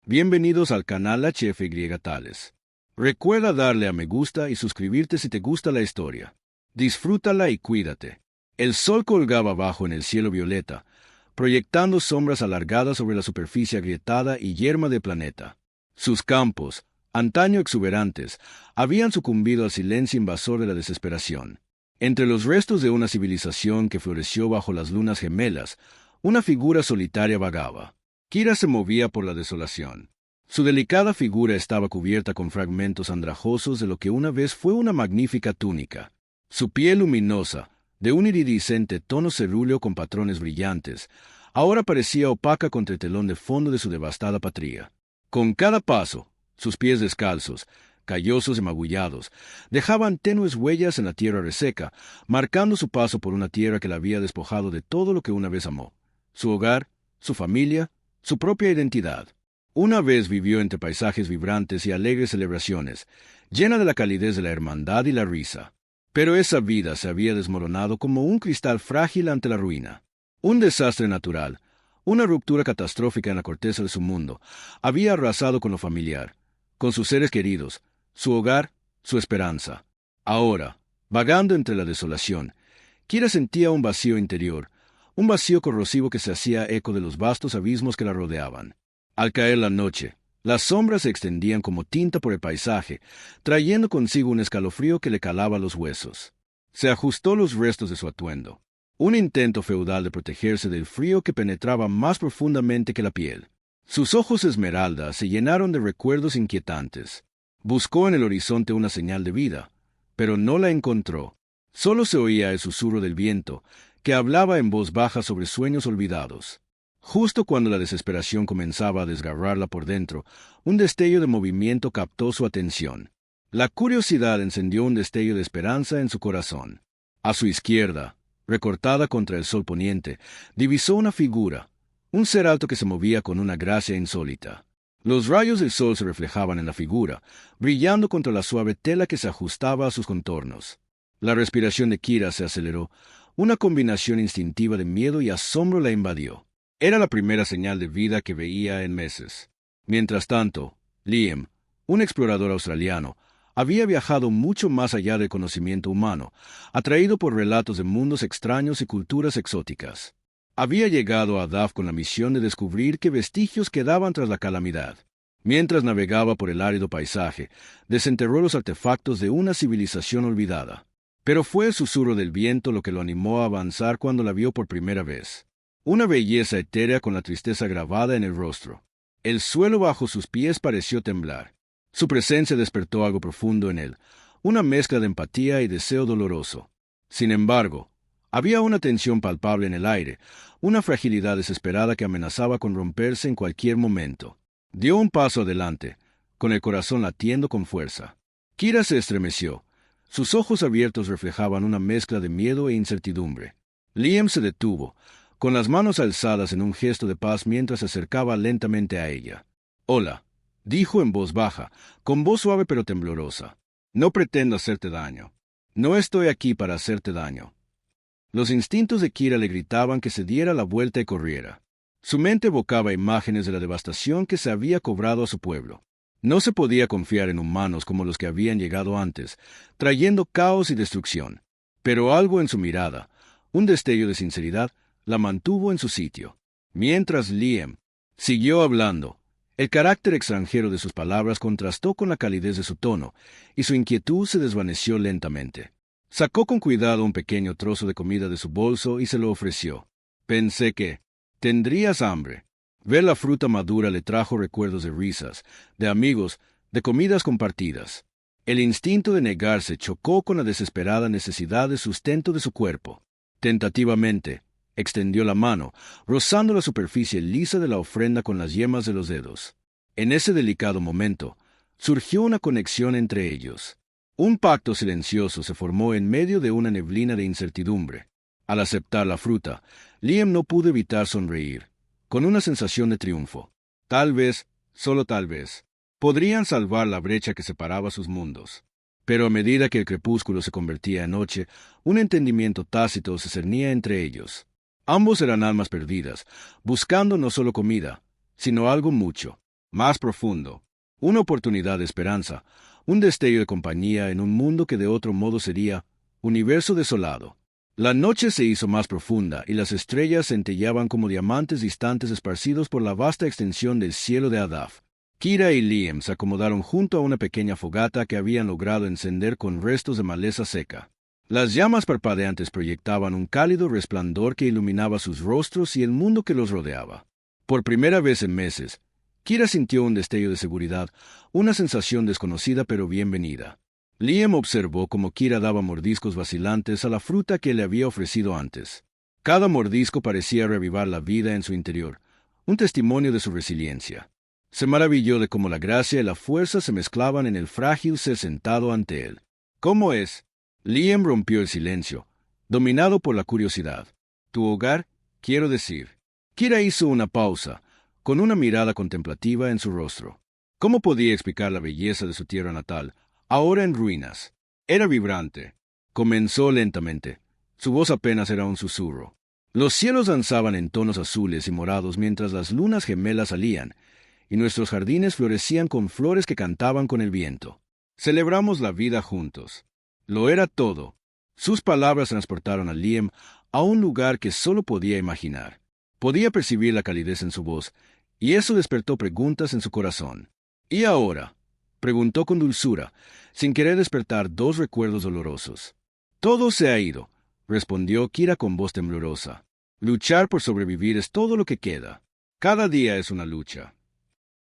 Bienvenidos al canal HFY Tales. Recuerda darle a me gusta y suscribirte si te gusta la historia. Disfrútala y cuídate. El sol colgaba abajo en el cielo violeta, proyectando sombras alargadas sobre la superficie agrietada y yerma del planeta. Sus campos, antaño exuberantes, habían sucumbido al silencio invasor de la desesperación. Entre los restos de una civilización que floreció bajo las lunas gemelas, una figura solitaria vagaba. Kira se movía por la desolación. Su delicada figura estaba cubierta con fragmentos andrajosos de lo que una vez fue una magnífica túnica. Su piel luminosa, de un iridiscente tono cerúleo con patrones brillantes, ahora parecía opaca contra el telón de fondo de su devastada patria. Con cada paso, sus pies descalzos, callosos y magullados, dejaban tenues huellas en la tierra reseca, marcando su paso por una tierra que la había despojado de todo lo que una vez amó: su hogar, su familia, su propia identidad. Una vez vivió entre paisajes vibrantes y alegres celebraciones, llena de la calidez de la hermandad y la risa. Pero esa vida se había desmoronado como un cristal frágil ante la ruina. Un desastre natural, una ruptura catastrófica en la corteza de su mundo, había arrasado con lo familiar, con sus seres queridos, su hogar, su esperanza. Ahora, vagando entre la desolación, Kira sentía un vacío interior, un vacío corrosivo que se hacía eco de los vastos abismos que la rodeaban. Al caer la noche, las sombras se extendían como tinta por el paisaje, trayendo consigo un escalofrío que le calaba los huesos. Se ajustó los restos de su atuendo, un intento feudal de protegerse del frío que penetraba más profundamente que la piel. Sus ojos esmeralda se llenaron de recuerdos inquietantes. Buscó en el horizonte una señal de vida, pero no la encontró. Solo se oía el susurro del viento, que hablaba en voz baja sobre sueños olvidados. Justo cuando la desesperación comenzaba a desgarrarla por dentro, un destello de movimiento captó su atención. La curiosidad encendió un destello de esperanza en su corazón. A su izquierda, recortada contra el sol poniente, divisó una figura, un ser alto que se movía con una gracia insólita. Los rayos del sol se reflejaban en la figura, brillando contra la suave tela que se ajustaba a sus contornos. La respiración de Kira se aceleró. Una combinación instintiva de miedo y asombro la invadió. Era la primera señal de vida que veía en meses. Mientras tanto, Liam, un explorador australiano, había viajado mucho más allá del conocimiento humano, atraído por relatos de mundos extraños y culturas exóticas. Había llegado a Duff con la misión de descubrir qué vestigios quedaban tras la calamidad. Mientras navegaba por el árido paisaje, desenterró los artefactos de una civilización olvidada. Pero fue el susurro del viento lo que lo animó a avanzar cuando la vio por primera vez. Una belleza etérea con la tristeza grabada en el rostro. El suelo bajo sus pies pareció temblar. Su presencia despertó algo profundo en él, una mezcla de empatía y deseo doloroso. Sin embargo, había una tensión palpable en el aire, una fragilidad desesperada que amenazaba con romperse en cualquier momento. Dio un paso adelante, con el corazón latiendo con fuerza. Kira se estremeció. Sus ojos abiertos reflejaban una mezcla de miedo e incertidumbre. Liam se detuvo, con las manos alzadas en un gesto de paz mientras se acercaba lentamente a ella. «Hola», dijo en voz baja, con voz suave pero temblorosa. «No pretendo hacerte daño. No estoy aquí para hacerte daño». Los instintos de Kira le gritaban que se diera la vuelta y corriera. Su mente evocaba imágenes de la devastación que se había cobrado a su pueblo. No se podía confiar en humanos como los que habían llegado antes, trayendo caos y destrucción. Pero algo en su mirada, un destello de sinceridad, la mantuvo en su sitio. Mientras Liam siguió hablando, el carácter extranjero de sus palabras contrastó con la calidez de su tono, y su inquietud se desvaneció lentamente. Sacó con cuidado un pequeño trozo de comida de su bolso y se lo ofreció. «Pensé que tendrías hambre». Ver la fruta madura le trajo recuerdos de risas, de amigos, de comidas compartidas. El instinto de negarse chocó con la desesperada necesidad de sustento de su cuerpo. Tentativamente, extendió la mano, rozando la superficie lisa de la ofrenda con las yemas de los dedos. En ese delicado momento, surgió una conexión entre ellos. Un pacto silencioso se formó en medio de una neblina de incertidumbre. Al aceptar la fruta, Liam no pudo evitar sonreír, con una sensación de triunfo. Tal vez, solo tal vez, podrían salvar la brecha que separaba sus mundos. Pero a medida que el crepúsculo se convertía en noche, un entendimiento tácito se cernía entre ellos. Ambos eran almas perdidas, buscando no solo comida, sino algo mucho más profundo. Una oportunidad de esperanza, un destello de compañía en un mundo que de otro modo sería universo desolado. La noche se hizo más profunda y las estrellas centellaban como diamantes distantes esparcidos por la vasta extensión del cielo de Adaf. Kira y Liam se acomodaron junto a una pequeña fogata que habían logrado encender con restos de maleza seca. Las llamas parpadeantes proyectaban un cálido resplandor que iluminaba sus rostros y el mundo que los rodeaba. Por primera vez en meses, Kira sintió un destello de seguridad, una sensación desconocida pero bienvenida. Liam observó cómo Kira daba mordiscos vacilantes a la fruta que le había ofrecido antes. Cada mordisco parecía reavivar la vida en su interior, un testimonio de su resiliencia. Se maravilló de cómo la gracia y la fuerza se mezclaban en el frágil ser sentado ante él. ¿Cómo es? Liam rompió el silencio, dominado por la curiosidad. ¿Tu hogar? Quiero decir. Kira hizo una pausa, con una mirada contemplativa en su rostro. ¿Cómo podía explicar la belleza de su tierra natal, ahora en ruinas? Era vibrante. Comenzó lentamente. Su voz apenas era un susurro. Los cielos danzaban en tonos azules y morados mientras las lunas gemelas salían, y nuestros jardines florecían con flores que cantaban con el viento. Celebramos la vida juntos. Lo era todo. Sus palabras transportaron a Liam a un lugar que solo podía imaginar. Podía percibir la calidez en su voz, y eso despertó preguntas en su corazón. ¿Y ahora? Preguntó con dulzura, sin querer despertar dos recuerdos dolorosos. Todo se ha ido, respondió Kira con voz temblorosa. Luchar por sobrevivir es todo lo que queda. Cada día es una lucha.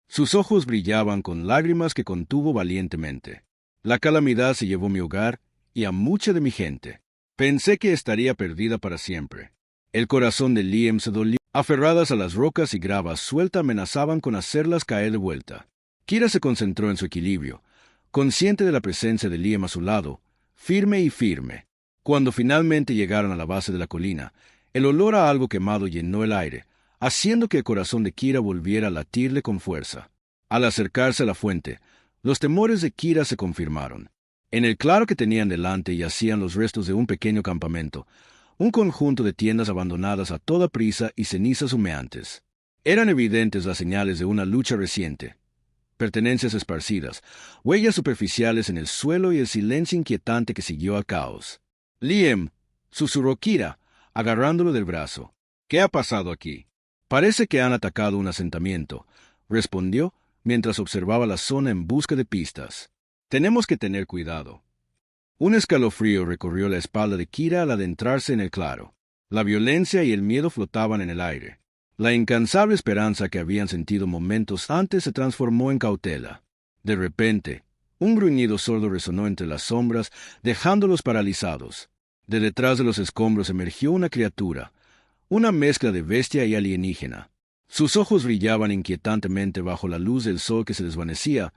Sus ojos brillaban con lágrimas que contuvo valientemente. La calamidad se llevó mi hogar y a mucha de mi gente. Pensé que estaría perdida para siempre. El corazón de Liam se dolió. Aferradas a las rocas y gravas suelta amenazaban con hacerlas caer de vuelta. Kira se concentró en su equilibrio, consciente de la presencia de Liam a su lado, firme y firme. Cuando finalmente llegaron a la base de la colina, el olor a algo quemado llenó el aire, haciendo que el corazón de Kira volviera a latirle con fuerza. Al acercarse a la fuente, los temores de Kira se confirmaron. En el claro que tenían delante yacían los restos de un pequeño campamento, un conjunto de tiendas abandonadas a toda prisa y cenizas humeantes. Eran evidentes las señales de una lucha reciente. Pertenencias esparcidas, huellas superficiales en el suelo y el silencio inquietante que siguió al caos. Liam, susurró Kira, agarrándolo del brazo. ¿Qué ha pasado aquí? Parece que han atacado un asentamiento, respondió mientras observaba la zona en busca de pistas. Tenemos que tener cuidado. Un escalofrío recorrió la espalda de Kira al adentrarse en el claro. La violencia y el miedo flotaban en el aire. La incansable esperanza que habían sentido momentos antes se transformó en cautela. De repente, un gruñido sordo resonó entre las sombras, dejándolos paralizados. De detrás de los escombros emergió una criatura, una mezcla de bestia y alienígena. Sus ojos brillaban inquietantemente bajo la luz del sol que se desvanecía,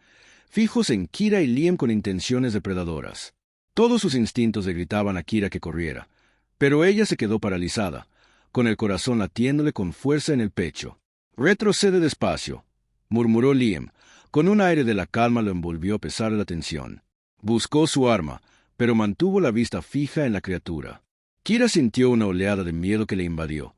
fijos en Kira y Liam con intenciones depredadoras. Todos sus instintos le gritaban a Kira que corriera, pero ella se quedó paralizada, con el corazón latiéndole con fuerza en el pecho. «Retrocede despacio», murmuró Liam. Con un aire de la calma lo envolvió a pesar de la tensión. Buscó su arma, pero mantuvo la vista fija en la criatura. Kira sintió una oleada de miedo que le invadió,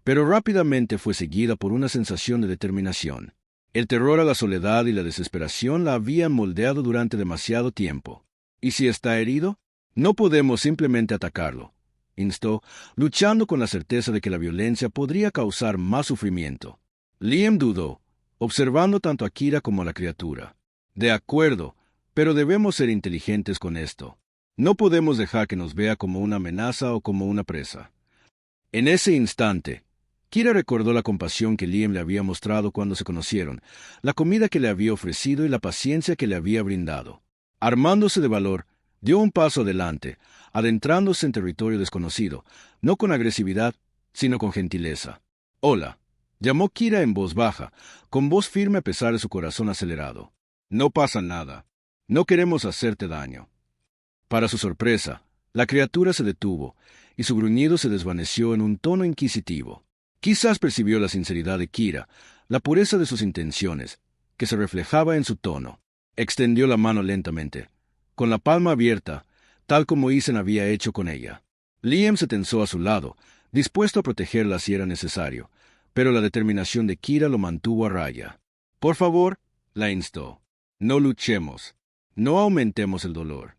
pero rápidamente fue seguida por una sensación de determinación. El terror a la soledad y la desesperación la habían moldeado durante demasiado tiempo. ¿Y si está herido? No podemos simplemente atacarlo, instó, luchando con la certeza de que la violencia podría causar más sufrimiento. Liam dudó, observando tanto a Kira como a la criatura. De acuerdo, pero debemos ser inteligentes con esto. No podemos dejar que nos vea como una amenaza o como una presa. En ese instante, Kira recordó la compasión que Liam le había mostrado cuando se conocieron, la comida que le había ofrecido y la paciencia que le había brindado. Armándose de valor, dio un paso adelante, adentrándose en territorio desconocido, no con agresividad, sino con gentileza. «Hola», llamó Kira en voz baja, con voz firme a pesar de su corazón acelerado. «No pasa nada. No queremos hacerte daño». Para su sorpresa, la criatura se detuvo, y su gruñido se desvaneció en un tono inquisitivo. Quizás percibió la sinceridad de Kira, la pureza de sus intenciones, que se reflejaba en su tono. Extendió la mano lentamente, con la palma abierta, tal como Ethan había hecho con ella. Liam se tensó a su lado, dispuesto a protegerla si era necesario, pero la determinación de Kira lo mantuvo a raya. «Por favor», la instó. No luchemos. No aumentemos el dolor.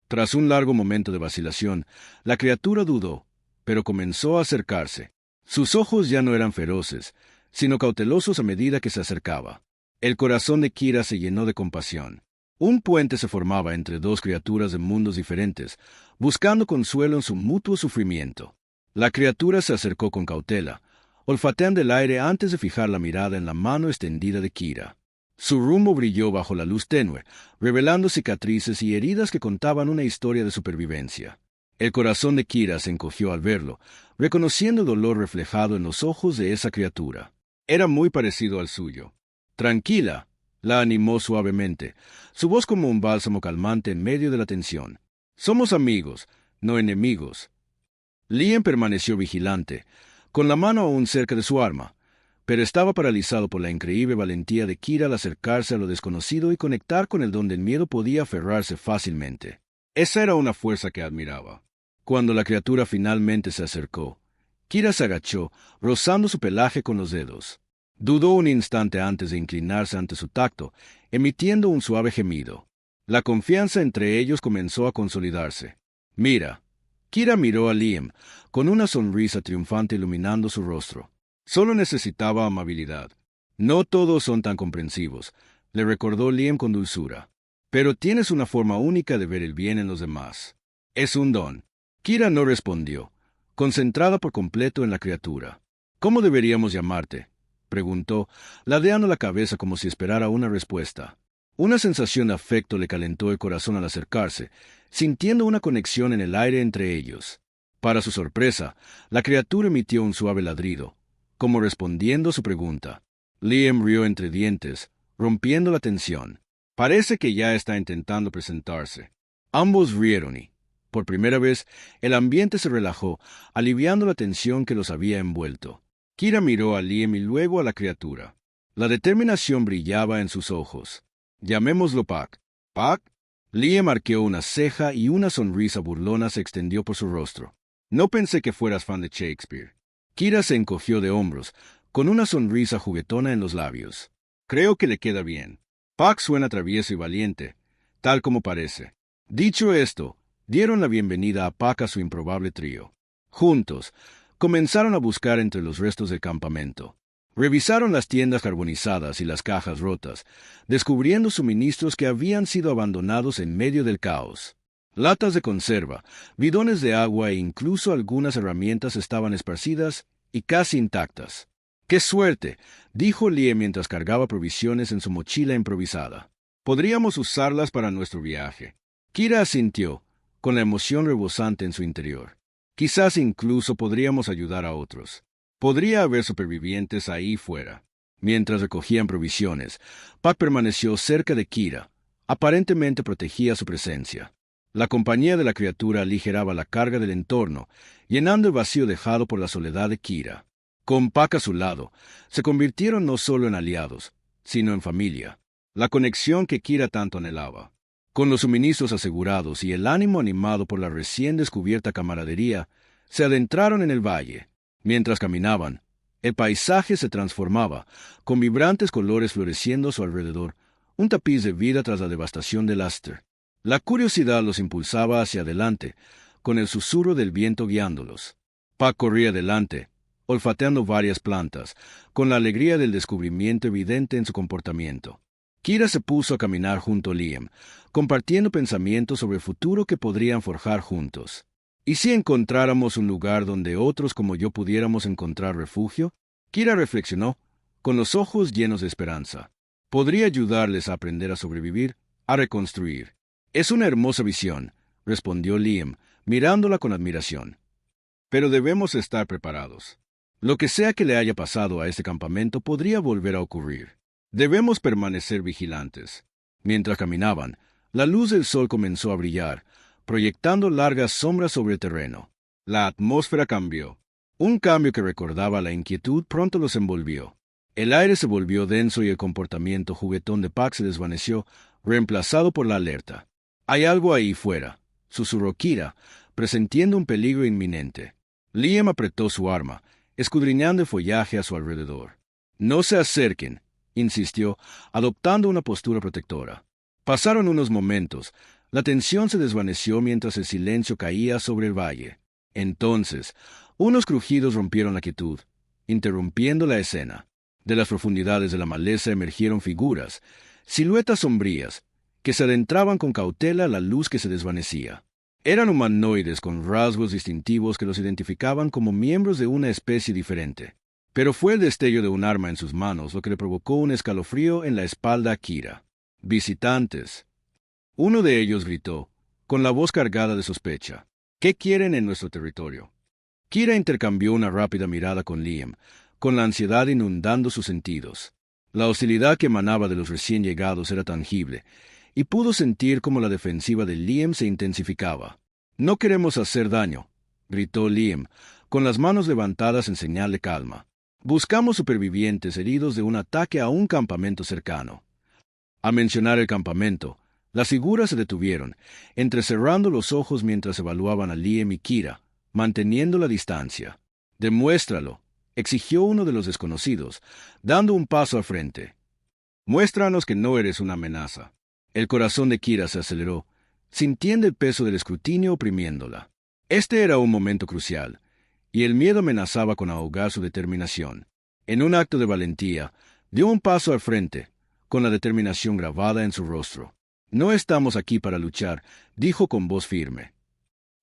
Tras un largo momento de vacilación, la criatura dudó, pero comenzó a acercarse. Sus ojos ya no eran feroces, sino cautelosos a medida que se acercaba. El corazón de Kira se llenó de compasión. Un puente se formaba entre dos criaturas de mundos diferentes, buscando consuelo en su mutuo sufrimiento. La criatura se acercó con cautela, olfateando el aire antes de fijar la mirada en la mano extendida de Kira. Su rumbo brilló bajo la luz tenue, revelando cicatrices y heridas que contaban una historia de supervivencia. El corazón de Kira se encogió al verlo, reconociendo el dolor reflejado en los ojos de esa criatura. Era muy parecido al suyo. Tranquila, la animó suavemente, su voz como un bálsamo calmante en medio de la tensión. Somos amigos, no enemigos. Liam permaneció vigilante, con la mano aún cerca de su arma, pero estaba paralizado por la increíble valentía de Kira al acercarse a lo desconocido y conectar con el donde el miedo podía aferrarse fácilmente. Esa era una fuerza que admiraba. Cuando la criatura finalmente se acercó, Kira se agachó, rozando su pelaje con los dedos. Dudó un instante antes de inclinarse ante su tacto, emitiendo un suave gemido. La confianza entre ellos comenzó a consolidarse. Mira. Kira miró a Liam, con una sonrisa triunfante iluminando su rostro. Solo necesitaba amabilidad. No todos son tan comprensivos, le recordó Liam con dulzura. Pero tienes una forma única de ver el bien en los demás. Es un don. Kira no respondió, concentrada por completo en la criatura. ¿Cómo deberíamos llamarte?, preguntó, ladeando la cabeza como si esperara una respuesta. Una sensación de afecto le calentó el corazón al acercarse, sintiendo una conexión en el aire entre ellos. Para su sorpresa, la criatura emitió un suave ladrido, como respondiendo a su pregunta. Liam rió entre dientes, rompiendo la tensión. Parece que ya está intentando presentarse. Ambos rieron y, por primera vez, el ambiente se relajó, aliviando la tensión que los había envuelto. Kira miró a Liam y luego a la criatura. La determinación brillaba en sus ojos. Llamémoslo Pac. ¿Pac? Liam arqueó una ceja y una sonrisa burlona se extendió por su rostro. No pensé que fueras fan de Shakespeare. Kira se encogió de hombros, con una sonrisa juguetona en los labios. Creo que le queda bien. Pac suena travieso y valiente, tal como parece. Dicho esto, dieron la bienvenida a Pac a su improbable trío. Juntos, comenzaron a buscar entre los restos del campamento. Revisaron las tiendas carbonizadas y las cajas rotas, descubriendo suministros que habían sido abandonados en medio del caos. Latas de conserva, bidones de agua e incluso algunas herramientas estaban esparcidas y casi intactas. ¡Qué suerte!, dijo Liam mientras cargaba provisiones en su mochila improvisada. Podríamos usarlas para nuestro viaje. Kira asintió, con la emoción rebosante en su interior. Quizás incluso podríamos ayudar a otros. Podría haber supervivientes ahí fuera. Mientras recogían provisiones, Pac permaneció cerca de Kira. Aparentemente protegía su presencia. La compañía de la criatura aligeraba la carga del entorno, llenando el vacío dejado por la soledad de Kira. Con Pac a su lado, se convirtieron no solo en aliados, sino en familia. La conexión que Kira tanto anhelaba. Con los suministros asegurados y el ánimo animado por la recién descubierta camaradería, se adentraron en el valle. Mientras caminaban, el paisaje se transformaba, con vibrantes colores floreciendo a su alrededor, un tapiz de vida tras la devastación de Laster. La curiosidad los impulsaba hacia adelante, con el susurro del viento guiándolos. Pac corría delante, olfateando varias plantas, con la alegría del descubrimiento evidente en su comportamiento. Kira se puso a caminar junto a Liam, compartiendo pensamientos sobre el futuro que podrían forjar juntos. ¿Y si encontráramos un lugar donde otros como yo pudiéramos encontrar refugio? Kira reflexionó, con los ojos llenos de esperanza. Podría ayudarles a aprender a sobrevivir, a reconstruir. Es una hermosa visión, respondió Liam, mirándola con admiración. Pero debemos estar preparados. Lo que sea que le haya pasado a este campamento podría volver a ocurrir. Debemos permanecer vigilantes. Mientras caminaban, la luz del sol comenzó a brillar, proyectando largas sombras sobre el terreno. La atmósfera cambió. Un cambio que recordaba la inquietud pronto los envolvió. El aire se volvió denso y el comportamiento juguetón de Pac se desvaneció, reemplazado por la alerta. «Hay algo ahí fuera», susurró Kira, presintiendo un peligro inminente. Liam apretó su arma, escudriñando el follaje a su alrededor. «No se acerquen», insistió, adoptando una postura protectora. Pasaron unos momentos. La tensión se desvaneció mientras el silencio caía sobre el valle. Entonces, unos crujidos rompieron la quietud, interrumpiendo la escena. De las profundidades de la maleza emergieron figuras, siluetas sombrías, que se adentraban con cautela a la luz que se desvanecía. Eran humanoides con rasgos distintivos que los identificaban como miembros de una especie diferente. Pero fue el destello de un arma en sus manos lo que le provocó un escalofrío en la espalda a Kira. «Visitantes». Uno de ellos gritó, con la voz cargada de sospecha. «¿Qué quieren en nuestro territorio?» Kira intercambió una rápida mirada con Liam, con la ansiedad inundando sus sentidos. La hostilidad que emanaba de los recién llegados era tangible, y pudo sentir cómo la defensiva de Liam se intensificaba. «No queremos hacer daño», gritó Liam, con las manos levantadas en señal de calma. «Buscamos supervivientes heridos de un ataque a un campamento cercano». Al mencionar el campamento, las figuras se detuvieron, entrecerrando los ojos mientras evaluaban a Liam y Kira, manteniendo la distancia. «Demuéstralo», exigió uno de los desconocidos, dando un paso al frente. «Muéstranos que no eres una amenaza». El corazón de Kira se aceleró, sintiendo el peso del escrutinio oprimiéndola. Este era un momento crucial, y el miedo amenazaba con ahogar su determinación. En un acto de valentía, dio un paso al frente, con la determinación grabada en su rostro. «No estamos aquí para luchar», dijo con voz firme.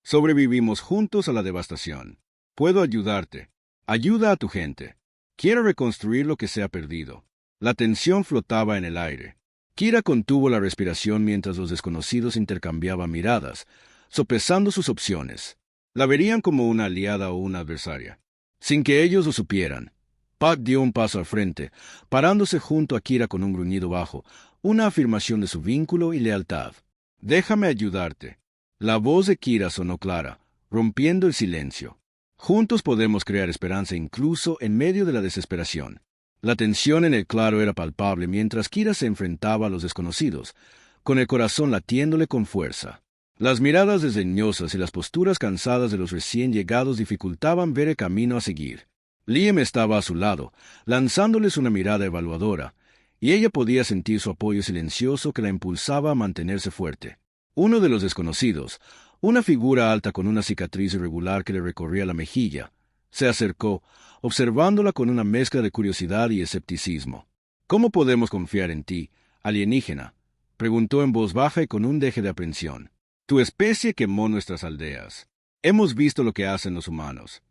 «Sobrevivimos juntos a la devastación. Puedo ayudarte. Ayuda a tu gente. Quiero reconstruir lo que se ha perdido». La tensión flotaba en el aire. Kira contuvo la respiración mientras los desconocidos intercambiaban miradas, sopesando sus opciones. La verían como una aliada o una adversaria. Sin que ellos lo supieran, Puck dio un paso al frente, parándose junto a Kira con un gruñido bajo, una afirmación de su vínculo y lealtad. «Déjame ayudarte». La voz de Kira sonó clara, rompiendo el silencio. «Juntos podemos crear esperanza incluso en medio de la desesperación». La tensión en el claro era palpable mientras Kira se enfrentaba a los desconocidos, con el corazón latiéndole con fuerza. Las miradas desdeñosas y las posturas cansadas de los recién llegados dificultaban ver el camino a seguir. Liam estaba a su lado, lanzándoles una mirada evaluadora, y ella podía sentir su apoyo silencioso que la impulsaba a mantenerse fuerte. Uno de los desconocidos, una figura alta con una cicatriz irregular que le recorría la mejilla, se acercó, observándola con una mezcla de curiosidad y escepticismo. «¿Cómo podemos confiar en ti, alienígena?», preguntó en voz baja y con un deje de aprensión. «Tu especie quemó nuestras aldeas. Hemos visto lo que hacen los humanos».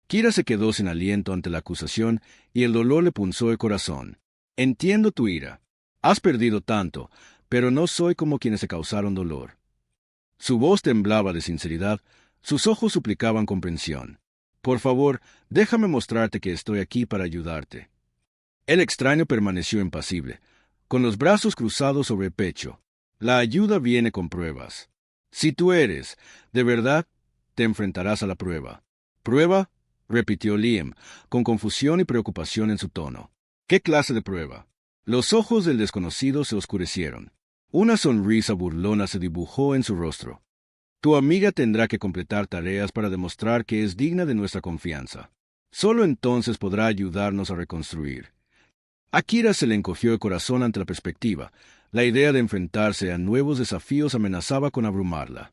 Kira se quedó sin aliento ante la acusación y el dolor le punzó el corazón. «Entiendo tu ira. Has perdido tanto, pero no soy como quienes se causaron dolor». Su voz temblaba de sinceridad, sus ojos suplicaban comprensión. «Por favor, déjame mostrarte que estoy aquí para ayudarte». El extraño permaneció impasible, con los brazos cruzados sobre el pecho. «La ayuda viene con pruebas. Si tú eres, de verdad, te enfrentarás a la prueba». «¿Prueba?», repitió Liam, con confusión y preocupación en su tono. «¿Qué clase de prueba?». Los ojos del desconocido se oscurecieron. Una sonrisa burlona se dibujó en su rostro. «Tu amiga tendrá que completar tareas para demostrar que es digna de nuestra confianza. Solo entonces podrá ayudarnos a reconstruir». A Kira se le encogió el corazón ante la perspectiva. La idea de enfrentarse a nuevos desafíos amenazaba con abrumarla.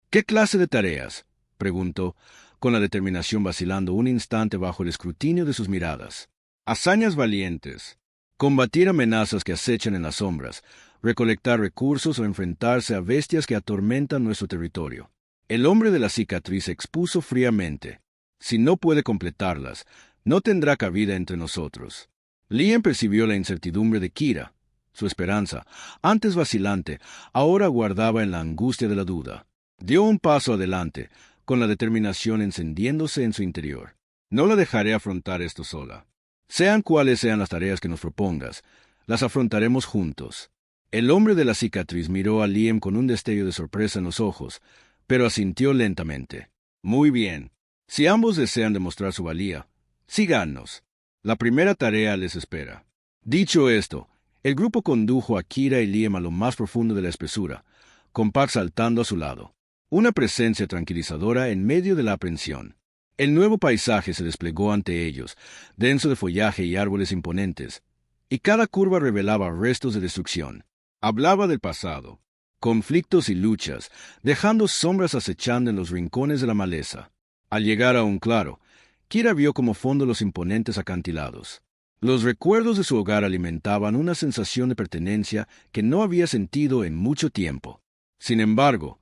«¿Qué clase de tareas?», preguntó, con la determinación vacilando un instante bajo el escrutinio de sus miradas. «Hazañas valientes. Combatir amenazas que acechan en las sombras, recolectar recursos o enfrentarse a bestias que atormentan nuestro territorio». El hombre de la cicatriz se expuso fríamente. «Si no puede completarlas, no tendrá cabida entre nosotros». Liam percibió la incertidumbre de Kira. Su esperanza, antes vacilante, ahora guardaba en la angustia de la duda. Dio un paso adelante, con la determinación encendiéndose en su interior. «No la dejaré afrontar esto sola. Sean cuales sean las tareas que nos propongas, las afrontaremos juntos». El hombre de la cicatriz miró a Liam con un destello de sorpresa en los ojos, pero asintió lentamente. «Muy bien. Si ambos desean demostrar su valía, síganos. La primera tarea les espera». Dicho esto, el grupo condujo a Kira y Liam a lo más profundo de la espesura, con Puck saltando a su lado. Una presencia tranquilizadora en medio de la aprensión. El nuevo paisaje se desplegó ante ellos, denso de follaje y árboles imponentes, y cada curva revelaba restos de destrucción. Hablaba del pasado, conflictos y luchas, dejando sombras acechando en los rincones de la maleza. Al llegar a un claro, Kira vio como fondo los imponentes acantilados. Los recuerdos de su hogar alimentaban una sensación de pertenencia que no había sentido en mucho tiempo. Sin embargo,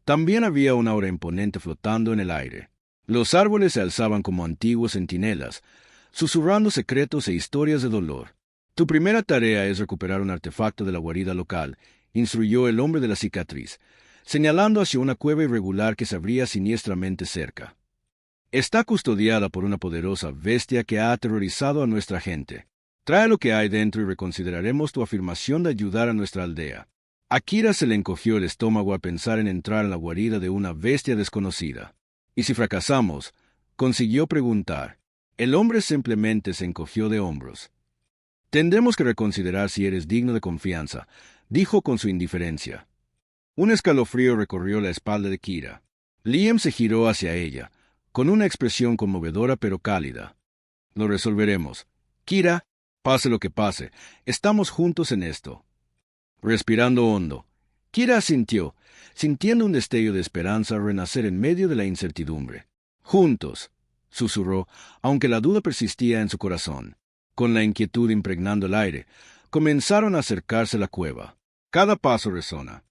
también había una aura imponente flotando en el aire. Los árboles se alzaban como antiguos centinelas, susurrando secretos e historias de dolor. Tu primera tarea es recuperar un artefacto de la guarida local, instruyó el hombre de la cicatriz, señalando hacia una cueva irregular que se abría siniestramente cerca. Está custodiada por una poderosa bestia que ha aterrorizado a nuestra gente. Trae lo que hay dentro y reconsideraremos tu afirmación de ayudar a nuestra aldea. A Kira se le encogió el estómago al pensar en entrar en la guarida de una bestia desconocida. ¿Y si fracasamos? Consiguió preguntar. El hombre simplemente se encogió de hombros. Tendremos que reconsiderar si eres digno de confianza, dijo con su indiferencia. Un escalofrío recorrió la espalda de Kira. Liam se giró hacia ella, con una expresión conmovedora pero cálida. Lo resolveremos. Kira, pase lo que pase, estamos juntos en esto. Respirando hondo, Kira asintió, sintiendo un destello de esperanza renacer en medio de la incertidumbre. Juntos, susurró, aunque la duda persistía en su corazón. Con la inquietud impregnando el aire, comenzaron a acercarse a la cueva. Cada paso resona.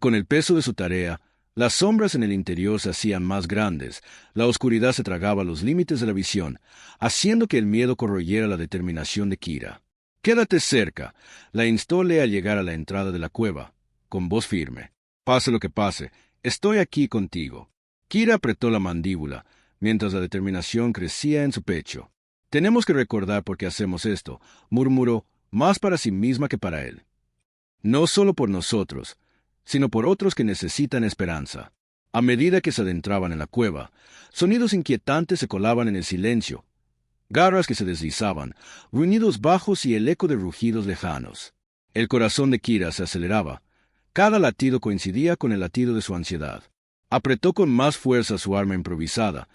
Con el peso de su tarea, las sombras en el interior se hacían más grandes, la oscuridad se tragaba los límites de la visión, haciendo que el miedo corroyera la determinación de Kira. «Quédate cerca», la instó Lea al llegar a la entrada de la cueva, con voz firme. «Pase lo que pase, estoy aquí contigo». Kira apretó la mandíbula, mientras la determinación crecía en su pecho. «Tenemos que recordar por qué hacemos esto», murmuró, más para sí misma que para él. «No solo por nosotros, sino por otros que necesitan esperanza». A medida que se adentraban en la cueva, sonidos inquietantes se colaban en el silencio, garras que se deslizaban, gruñidos bajos y el eco de rugidos lejanos. El corazón de Kira se aceleraba. Cada latido coincidía con el latido de su ansiedad. Apretó con más fuerza su arma improvisada,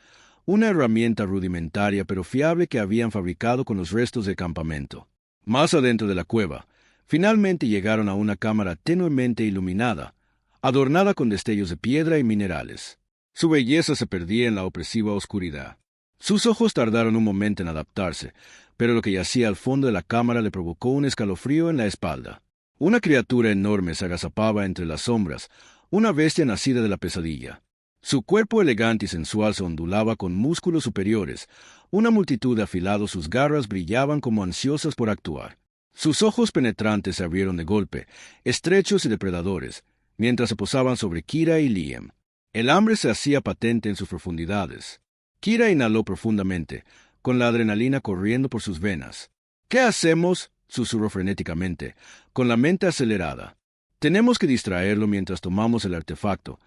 una herramienta rudimentaria pero fiable que habían fabricado con los restos del campamento. Más adentro de la cueva, finalmente llegaron a una cámara tenuemente iluminada, adornada con destellos de piedra y minerales. Su belleza se perdía en la opresiva oscuridad. Sus ojos tardaron un momento en adaptarse, pero lo que yacía al fondo de la cámara le provocó un escalofrío en la espalda. Una criatura enorme se agazapaba entre las sombras, una bestia nacida de la pesadilla. Su cuerpo elegante y sensual se ondulaba con músculos superiores, una multitud de afilados sus garras brillaban como ansiosas por actuar. Sus ojos penetrantes se abrieron de golpe, estrechos y depredadores, mientras se posaban sobre Kira y Liam. El hambre se hacía patente en sus profundidades. Kira inhaló profundamente, con la adrenalina corriendo por sus venas. «¿Qué hacemos?», susurró frenéticamente, con la mente acelerada. «Tenemos que distraerlo mientras tomamos el artefacto»,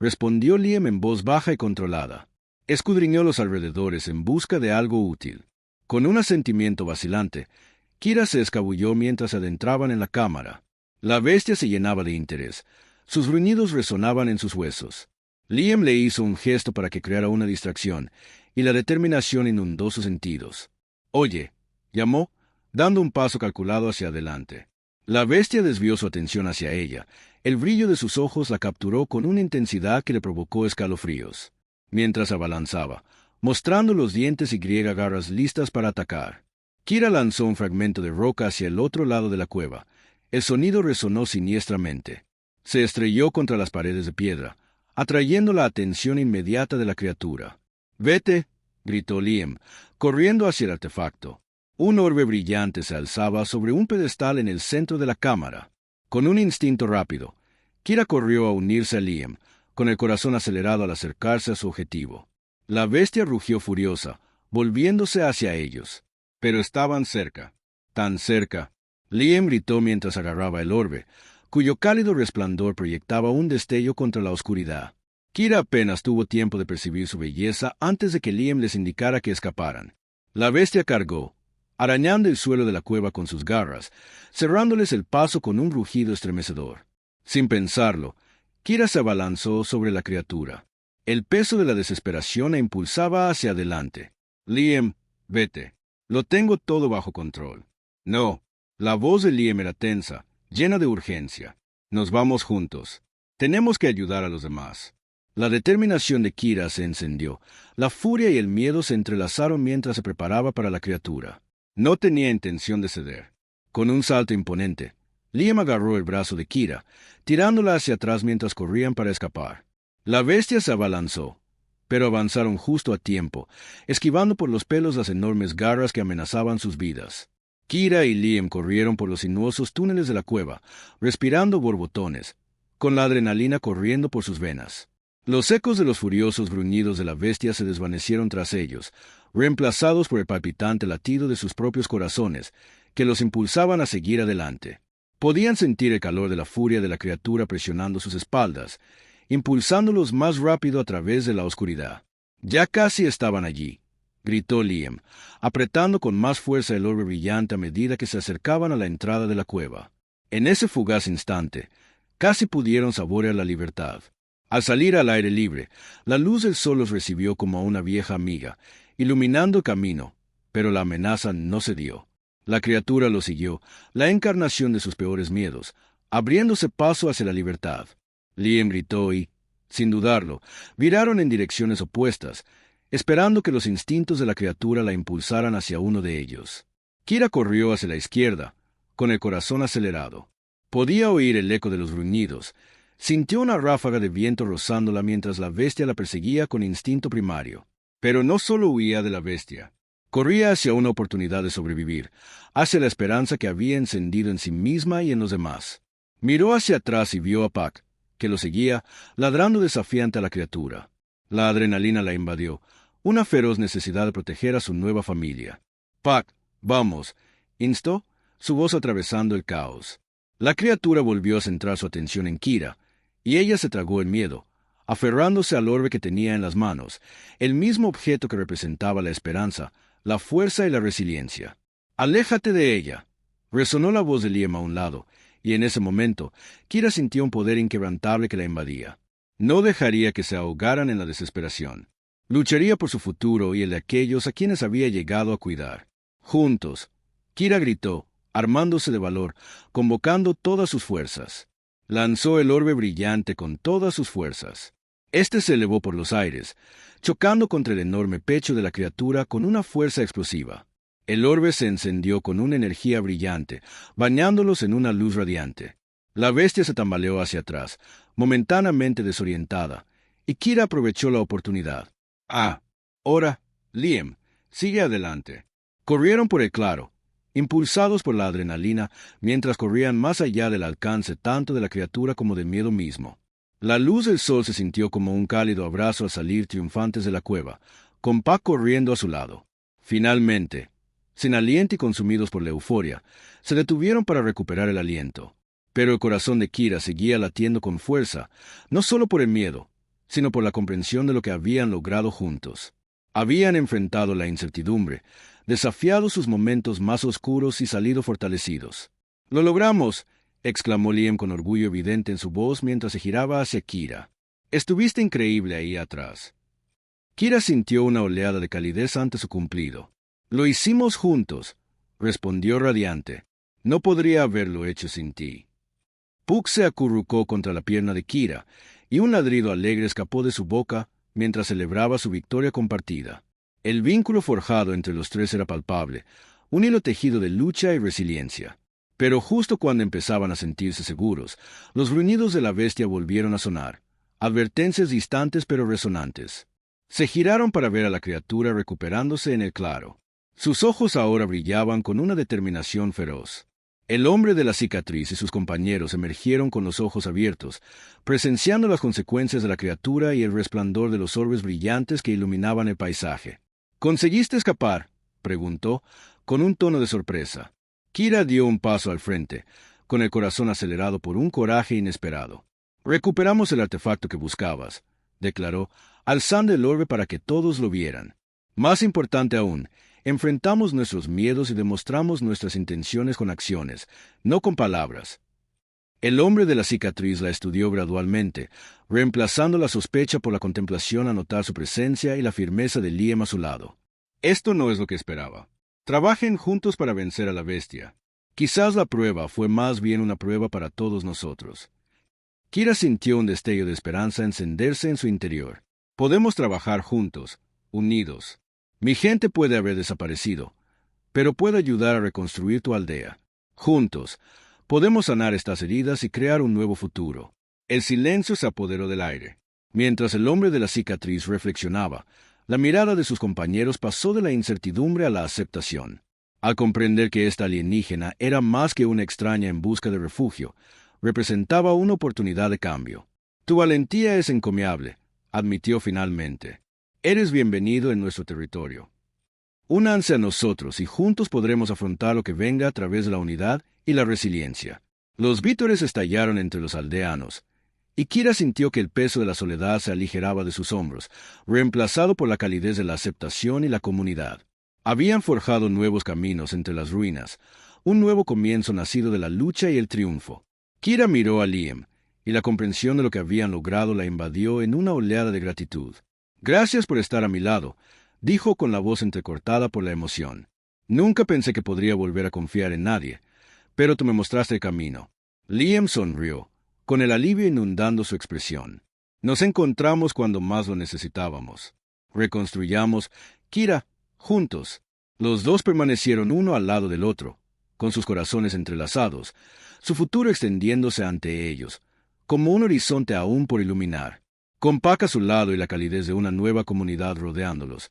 respondió Liam en voz baja y controlada. Escudriñó los alrededores en busca de algo útil. Con un asentimiento vacilante, Kira se escabulló mientras se adentraban en la cámara. La bestia se llenaba de interés. Sus gruñidos resonaban en sus huesos. Liam le hizo un gesto para que creara una distracción, y la determinación inundó sus sentidos. «Oye», llamó, dando un paso calculado hacia adelante. La bestia desvió su atención hacia ella. El brillo de sus ojos la capturó con una intensidad que le provocó escalofríos. Mientras se abalanzaba, mostrando los dientes y garras listas para atacar. Kira lanzó un fragmento de roca hacia el otro lado de la cueva. El sonido resonó siniestramente. Se estrelló contra las paredes de piedra, atrayendo la atención inmediata de la criatura. «Vete», gritó Liam, corriendo hacia el artefacto. Un orbe brillante se alzaba sobre un pedestal en el centro de la cámara. Con un instinto rápido, Kira corrió a unirse a Liam, con el corazón acelerado al acercarse a su objetivo. La bestia rugió furiosa, volviéndose hacia ellos. Pero estaban cerca, tan cerca. Liam gritó mientras agarraba el orbe, cuyo cálido resplandor proyectaba un destello contra la oscuridad. Kira apenas tuvo tiempo de percibir su belleza antes de que Liam les indicara que escaparan. La bestia cargó, arañando el suelo de la cueva con sus garras, cerrándoles el paso con un rugido estremecedor. Sin pensarlo, Kira se abalanzó sobre la criatura. El peso de la desesperación la impulsaba hacia adelante. «Liam, vete. Lo tengo todo bajo control». «No», La voz de Liam era tensa, llena de urgencia. Nos vamos juntos. Tenemos que ayudar a los demás. La determinación de Kira se encendió. La furia y el miedo se entrelazaron mientras se preparaba para la criatura. No tenía intención de ceder. Con un salto imponente, Liam agarró el brazo de Kira, tirándola hacia atrás mientras corrían para escapar. La bestia se abalanzó, pero avanzaron justo a tiempo, esquivando por los pelos las enormes garras que amenazaban sus vidas. Kira y Liam corrieron por los sinuosos túneles de la cueva, respirando borbotones, con la adrenalina corriendo por sus venas. Los ecos de los furiosos gruñidos de la bestia se desvanecieron tras ellos, reemplazados por el palpitante latido de sus propios corazones, que los impulsaban a seguir adelante. Podían sentir el calor de la furia de la criatura presionando sus espaldas, impulsándolos más rápido a través de la oscuridad. Ya casi estaban allí, gritó Liam, apretando con más fuerza el orbe brillante a medida que se acercaban a la entrada de la cueva. En ese fugaz instante, casi pudieron saborear la libertad. Al salir al aire libre, la luz del sol los recibió como a una vieja amiga, iluminando el camino, pero la amenaza no cedió. La criatura los siguió, la encarnación de sus peores miedos, abriéndose paso hacia la libertad. Liam gritó y, sin dudarlo, viraron en direcciones opuestas, esperando que los instintos de la criatura la impulsaran hacia uno de ellos. Kira corrió hacia la izquierda, con el corazón acelerado. Podía oír el eco de los gruñidos. Sintió una ráfaga de viento rozándola mientras la bestia la perseguía con instinto primario. Pero no solo huía de la bestia. Corría hacia una oportunidad de sobrevivir, hacia la esperanza que había encendido en sí misma y en los demás. Miró hacia atrás y vio a Puck, que lo seguía, ladrando desafiante a la criatura. La adrenalina la invadió, una feroz necesidad de proteger a su nueva familia. «Puck, vamos», instó, su voz atravesando el caos. La criatura volvió a centrar su atención en Kira, y ella se tragó el miedo, aferrándose al orbe que tenía en las manos, el mismo objeto que representaba la esperanza, la fuerza y la resiliencia. «Aléjate de ella», resonó la voz de Liam a un lado, y en ese momento, Kira sintió un poder inquebrantable que la invadía. No dejaría que se ahogaran en la desesperación. Lucharía por su futuro y el de aquellos a quienes había llegado a cuidar. Juntos, Kira gritó, armándose de valor, convocando todas sus fuerzas. Lanzó el orbe brillante con todas sus fuerzas. Este se elevó por los aires, chocando contra el enorme pecho de la criatura con una fuerza explosiva. El orbe se encendió con una energía brillante, bañándolos en una luz radiante. La bestia se tambaleó hacia atrás, momentáneamente desorientada, y Kira aprovechó la oportunidad. Ahora, Liam, sigue adelante. Corrieron por el claro, impulsados por la adrenalina, mientras corrían más allá del alcance tanto de la criatura como del miedo mismo. La luz del sol se sintió como un cálido abrazo al salir triunfantes de la cueva, con Puck corriendo a su lado. Finalmente, sin aliento y consumidos por la euforia, se detuvieron para recuperar el aliento. Pero el corazón de Kira seguía latiendo con fuerza, no solo por el miedo, sino por la comprensión de lo que habían logrado juntos. Habían enfrentado la incertidumbre, desafiado sus momentos más oscuros y salido fortalecidos. «¡Lo logramos!», exclamó Liam con orgullo evidente en su voz mientras se giraba hacia Kira. «Estuviste increíble ahí atrás». Kira sintió una oleada de calidez ante su cumplido. «Lo hicimos juntos», respondió radiante. «No podría haberlo hecho sin ti». Puck se acurrucó contra la pierna de Kira, y un ladrido alegre escapó de su boca mientras celebraba su victoria compartida. El vínculo forjado entre los tres era palpable, un hilo tejido de lucha y resiliencia. Pero justo cuando empezaban a sentirse seguros, los gruñidos de la bestia volvieron a sonar, advertencias distantes pero resonantes. Se giraron para ver a la criatura recuperándose en el claro. Sus ojos ahora brillaban con una determinación feroz. El hombre de la cicatriz y sus compañeros emergieron con los ojos abiertos, presenciando las consecuencias de la criatura y el resplandor de los orbes brillantes que iluminaban el paisaje. «¿Conseguiste escapar?», preguntó, con un tono de sorpresa. Kira dio un paso al frente, con el corazón acelerado por un coraje inesperado. «Recuperamos el artefacto que buscabas», declaró, alzando el orbe para que todos lo vieran. «Más importante aún, enfrentamos nuestros miedos y demostramos nuestras intenciones con acciones, no con palabras». El hombre de la cicatriz la estudió gradualmente, reemplazando la sospecha por la contemplación a notar su presencia y la firmeza de Liam a su lado. «Esto no es lo que esperaba. Trabajen juntos para vencer a la bestia». Quizás la prueba fue más bien una prueba para todos nosotros. Kira sintió un destello de esperanza encenderse en su interior. Podemos trabajar juntos, unidos. Mi gente puede haber desaparecido, pero puedo ayudar a reconstruir tu aldea. Juntos, podemos sanar estas heridas y crear un nuevo futuro. El silencio se apoderó del aire. Mientras el hombre de la cicatriz reflexionaba, la mirada de sus compañeros pasó de la incertidumbre a la aceptación. Al comprender que esta alienígena era más que una extraña en busca de refugio, representaba una oportunidad de cambio. Tu valentía es encomiable, admitió finalmente. Eres bienvenido en nuestro territorio. Únanse a nosotros y juntos podremos afrontar lo que venga a través de la unidad y la resiliencia. Los vítores estallaron entre los aldeanos, y Kira sintió que el peso de la soledad se aligeraba de sus hombros, reemplazado por la calidez de la aceptación y la comunidad. Habían forjado nuevos caminos entre las ruinas, un nuevo comienzo nacido de la lucha y el triunfo. Kira miró a Liam, y la comprensión de lo que habían logrado la invadió en una oleada de gratitud. Gracias por estar a mi lado, dijo con la voz entrecortada por la emoción. Nunca pensé que podría volver a confiar en nadie, pero tú me mostraste el camino. Liam sonrió, con el alivio inundando su expresión. Nos encontramos cuando más lo necesitábamos. Reconstruyamos, Kira, juntos. Los dos permanecieron uno al lado del otro, con sus corazones entrelazados, su futuro extendiéndose ante ellos, como un horizonte aún por iluminar. Con Pac a su lado y la calidez de una nueva comunidad rodeándolos,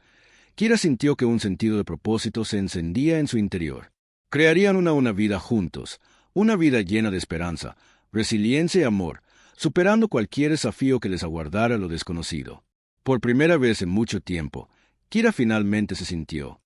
Kira sintió que un sentido de propósito se encendía en su interior. Crearían una vida juntos, una vida llena de esperanza, resiliencia y amor, superando cualquier desafío que les aguardara lo desconocido. Por primera vez en mucho tiempo, Kira finalmente se sintió